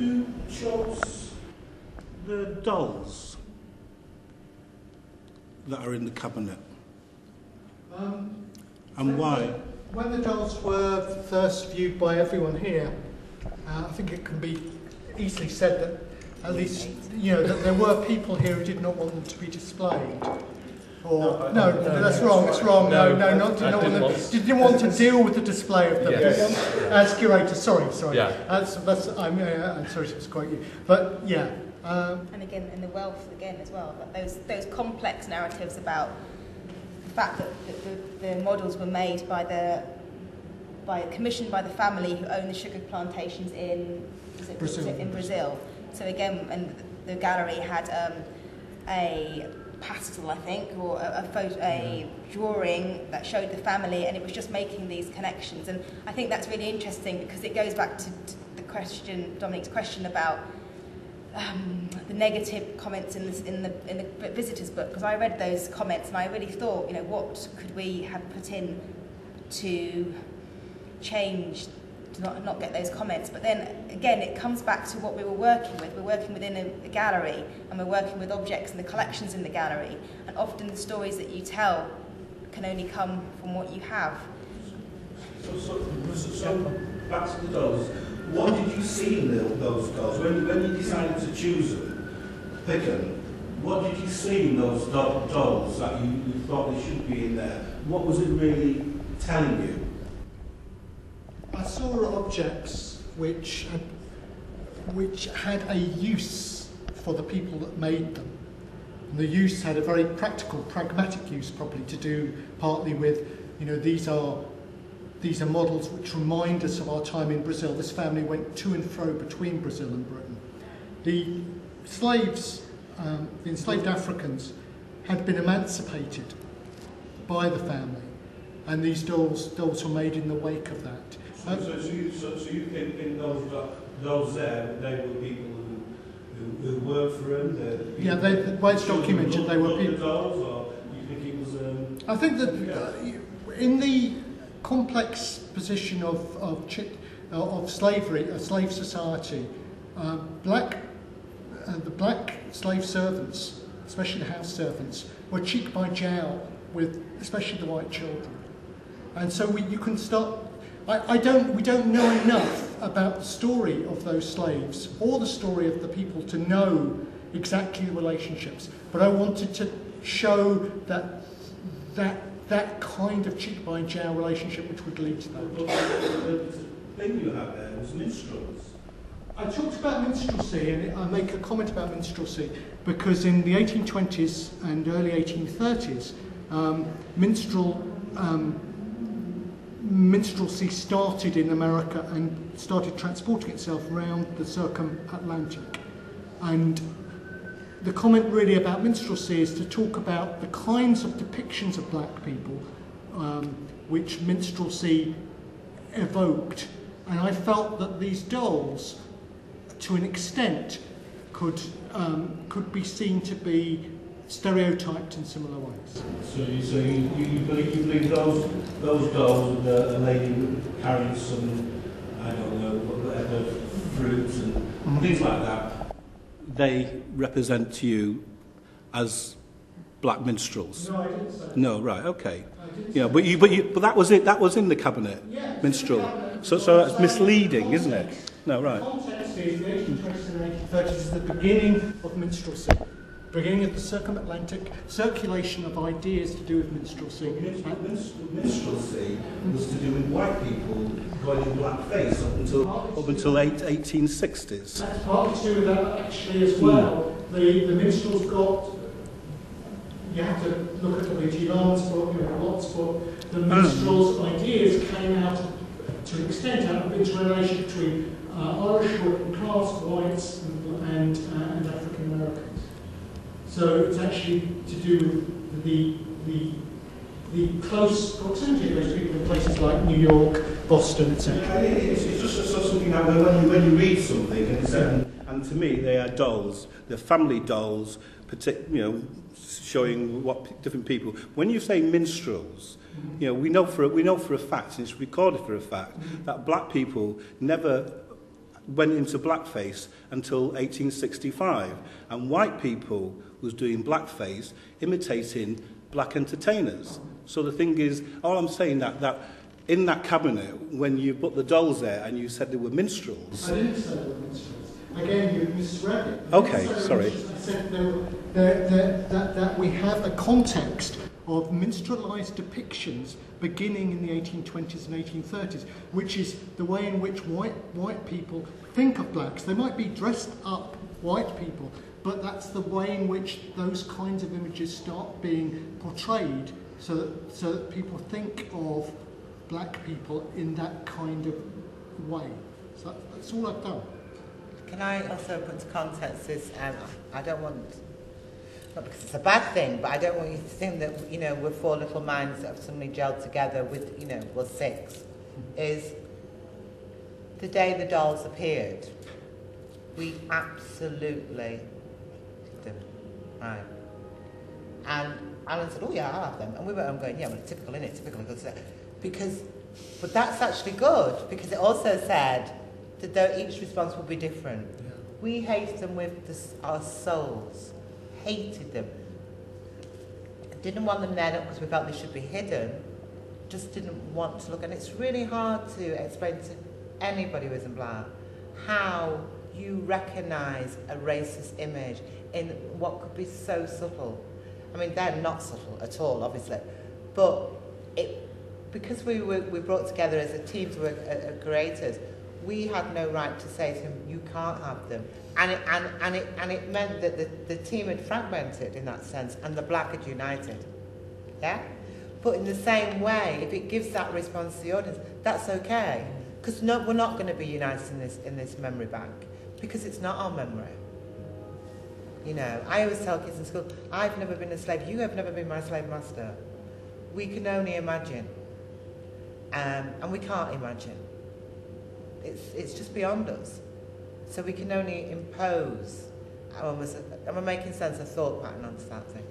Who chose the dolls that are in the cabinet? And why? When the dolls were first viewed by everyone here, I think it can be easily said that at least, that there were people here who did not want them to be displayed. Or no, that's wrong. It's wrong. No, didn't want to deal with the display of them. Yes. As curator, sorry. Yeah. I'm sorry to quote you, but yeah. And again, in the wealth as well, those complex narratives about the fact that the models were made commissioned by the family who own the sugar plantations in Brazil. So again, and the gallery had a pastel, I think, or a drawing that showed the family, and it was just making these connections. And I think that's really interesting because it goes back to the question, Dominic's question about the negative comments in the visitors book, because I read those comments and I really thought, what could we have put in to change to not get those comments. But then again, it comes back to what we were working with. We're working within a gallery, and we're working with objects and the collections in the gallery, and often the stories that you tell can only come from what you have. So back to the dolls. What did you see in those dolls? When you decided to choose them, pick them, what did you see in those dolls that you thought they should be in there? What was it really telling you? I saw objects which had a use for the people that made them. And the use had a very practical, pragmatic use, probably to do partly with, these are models which remind us of our time in Brazil. This family went to and fro between Brazil and Britain. The slaves, the enslaved Africans, had been emancipated by the family, and these dolls were made in the wake of that. So you think in those there, they were people who worked for them? Well, it's documented they were people. Dolls, or you think it was? I think that in the complex position of slavery, a slave society, the black slave servants, especially the house servants, were cheek by jowl with especially the white children, and so you can start. We don't know enough about the story of those slaves or the story of the people to know exactly the relationships. But I wanted to show that kind of cheek by jowl relationship which would lead to that. The thing you had there was minstrels. I talked about minstrelsy, and I make a comment about minstrelsy because in the 1820s and early 1830s, minstrelsy started in America and started transporting itself around the circum-Atlantic. And the comment really about minstrelsy is to talk about the kinds of depictions of black people which minstrelsy evoked. And I felt that these dolls, to an extent, could be seen to be stereotyped in similar ways. So you believe those dolls with a lady carrying some, I don't know, whatever, fruits and things like that, they represent to you as black minstrels? No, I didn't say. No, right, okay. But that was it. That was in the cabinet, minstrel. So that's misleading, isn't it? No, right. The context is the 1820s and 1830s is the beginning of minstrelsy. Beginning of the circum-Atlantic circulation of ideas to do with minstrelsy. Minstrelsy was to do with white people going in blackface up until 1860s. That's partly to do with that actually as well. The minstrels got. You have to look at the B.G. Lawrence book, Lott's book. The minstrels' ideas came out to an extent out of interrelation between Irish working class whites and African Americans. So it's actually to do with the close proximity of those people in places like New York, Boston, etc. It's just something that when you read something and to me they are dolls, they're family dolls, showing what different people. When you say minstrels, we know for a fact, and it's recorded for a fact, that black people never went into blackface until 1865, and white people was doing blackface imitating black entertainers. So the thing is, all I'm saying that in that cabinet, when you put the dolls there and you said they were minstrels. I didn't say they were minstrels. Again, you misread it. Okay, sorry. I said that we have a context of minstrelized depictions beginning in the 1820s and 1830s, which is the way in which white people think of blacks. They might be dressed up white people, but that's the way in which those kinds of images start being portrayed, so that people think of black people in that kind of way. So that's all I've done. Can I also put into context this? I don't want, not because it's a bad thing, but I don't want you to think that, you know, we're four little minds that have suddenly gelled together with, you know, well, six. Is the day the dolls appeared, we absolutely did them, right? And Alan said, "Oh yeah, I'll have them," and we were home going, "Yeah, well, it's typical, innit? Typical." But that's actually good, because it also said that though each response will be different. Yeah. We hated them with our souls, hated them. Didn't want them there not because we felt they should be hidden, just didn't want to look. And it's really hard to explain to anybody who isn't black how you recognise a racist image in what could be so subtle. I mean, they're not subtle at all, obviously, but because we brought together as a team to work as creators, we had no right to say to him, "You can't have them," and it meant that the team had fragmented in that sense, and the black had united. Yeah, but in the same way, if it gives that response to the audience, that's okay, because we're not going to be united in this memory bank, because it's not our memory. You know, I always tell kids in school, "I've never been a slave. You have never been my slave master. We can only imagine, and we can't imagine. It's just beyond us. So we can only impose, am I making sense, a thought pattern onto that thing?"